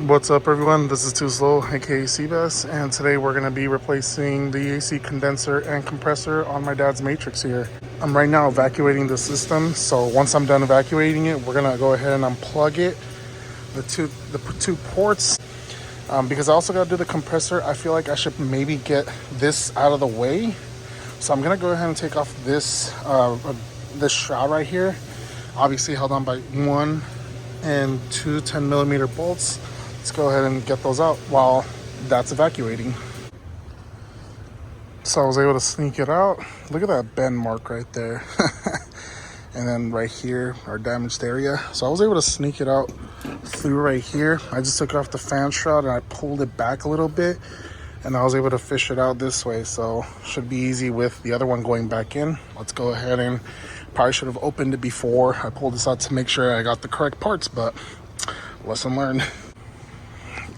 What's up, everyone? This is Too Slow, aka Seabass, and today we're going to be replacing the AC condenser and compressor on my dad's Matrix here. I'm right now evacuating the system, so once I'm done evacuating it, we're going to go ahead and unplug it, the two ports, because I also got to do the compressor. I feel like I should maybe get this out of the way, so I'm going to go ahead and take off this shroud right here, obviously held on by 1 and 2 10mm bolts. Let's go ahead and get those out while that's evacuating. So I was able to sneak it out. Look at that bend mark right there. And then right here, our damaged area. So I was able to sneak it out through right here. I just took off the fan shroud and I pulled it back a little bit, and I was able to fish it out this way. So should be easy with the other one going back in. Let's go ahead and probably should have opened it before I pulled this out to make sure I got the correct parts, but lesson learned.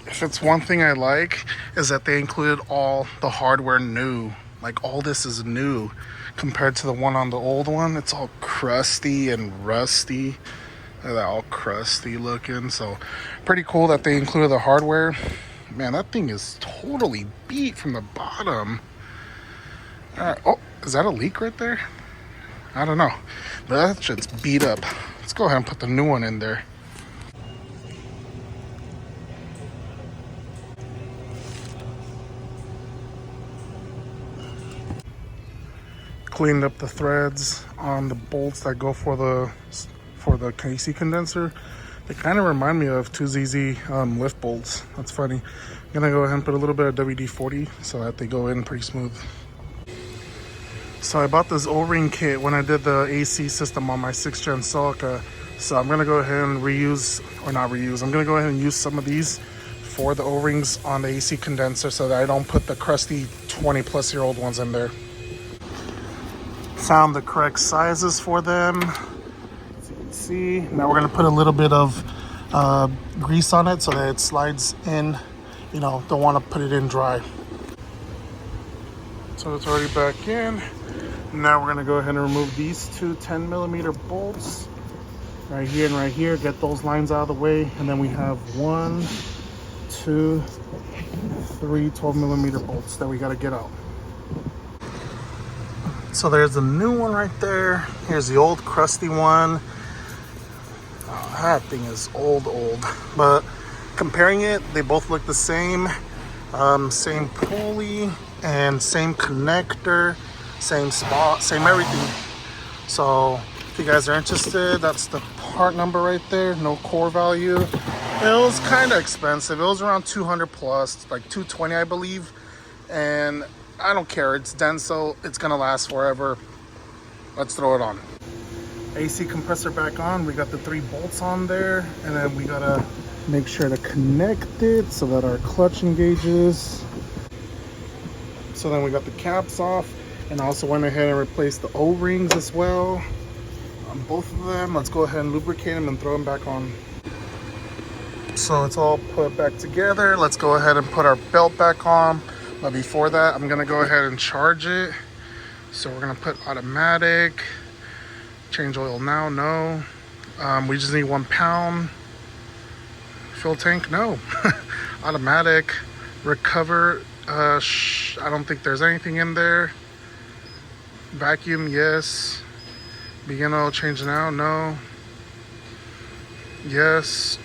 If it's one thing I like, is that they included all the hardware new. Like, all this is new compared to the one on the old one. It's all crusty and rusty. Look at that, all crusty looking. So pretty cool that they included the hardware. Man, that thing is totally beat from the bottom. All right. Oh, is that a leak right there? I don't know, but that shit's beat up. Let's go ahead and put the new one in there. Cleaned up the threads on the bolts that go for the AC condenser. They kind of remind me of 2ZZ lift bolts. That's funny. I'm gonna go ahead and put a little bit of WD-40 so that they go in pretty smooth. So I bought this O-ring kit when I did the AC system on my 6th gen Celica. So I'm gonna go ahead and I'm gonna go ahead and use some of these for the O-rings on the AC condenser so that I don't put the crusty 20-plus-year-old ones in there. Found the correct sizes for them. As you can see, now we're gonna put a little bit of grease on it so that it slides in. You know, don't want to put it in dry. So it's already back in. Now we're gonna go ahead and remove these two 10mm bolts right here and right here. Get those lines out of the way, and then we have 1, 2, 3 12mm bolts that we got to get out. So there's the new one right there. Here's the old crusty one. Oh, that thing is old. But comparing it, they both look the same. Same pulley and same connector, same spot, same everything. So if you guys are interested, that's the part number right there. No core value. It was kind of expensive. It was around 200 plus, like 220 I believe. And I don't care, it's Denso, it's gonna last forever. Let's throw it on. AC compressor back on. We got the 3 bolts on there, and then we gotta make sure to connect it so that our clutch engages. So then we got the caps off, and I also went ahead and replaced the O-rings as well on both of them. Let's go ahead and lubricate them and throw them back on. So it's all put back together. Let's go ahead and put our belt back on. But before that, I'm gonna go ahead and charge it. So we're gonna put automatic, change oil now, no. We just need 1 pound. Fuel tank, no. Automatic, recover, I don't think there's anything in there. Vacuum, yes. Begin oil change now, no. Yes.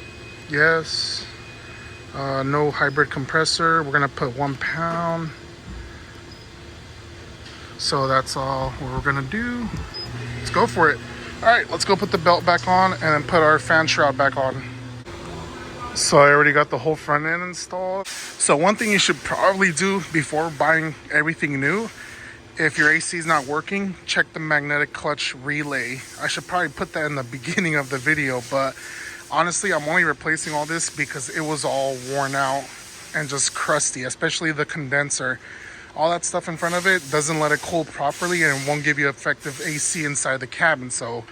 No hybrid compressor. We're gonna put 1 pound. So that's all we're gonna do. Let's go for it. All right, let's go put the belt back on and then put our fan shroud back on. So I already got the whole front end installed. So one thing you should probably do before buying everything new, if your AC is not working, check the magnetic clutch relay. I should probably put that in the beginning of the video, but honestly, I'm only replacing all this because it was all worn out and just crusty, especially the condenser. All that stuff in front of it doesn't let it cool properly and won't give you effective AC inside the cabin. So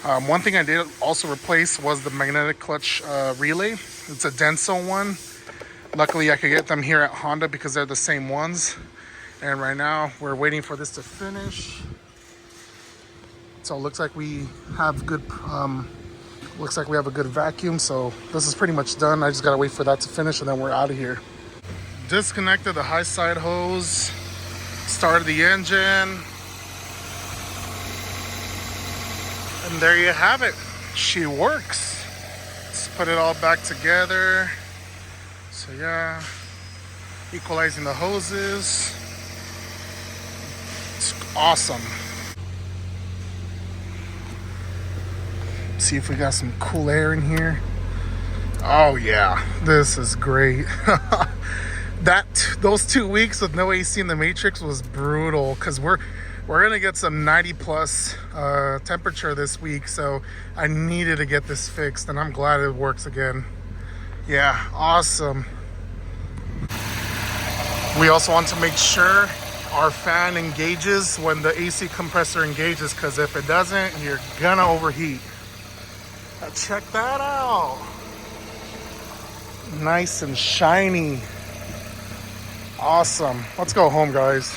one thing I did also replace was the magnetic clutch relay. It's a Denso one. Luckily, I could get them here at Honda because they're the same ones. And right now, we're waiting for this to finish. So it looks like we have good Looks like we have a good vacuum, so this is pretty much done. I just gotta wait for that to finish and then we're out of here. Disconnected the high side hose, started the engine, and there you have it. She works. Let's put it all back together. So yeah, equalizing the hoses. It's awesome. See if we got some cool air in here. Oh yeah, this is great. Those 2 weeks with no AC in the Matrix was brutal because we're gonna get some 90 plus temperature this week, so I needed to get this fixed, and I'm glad it works again. Yeah, awesome. We also want to make sure our fan engages when the AC compressor engages, because if it doesn't, you're gonna overheat. Check that out. Nice and shiny. Awesome. Let's go home, guys.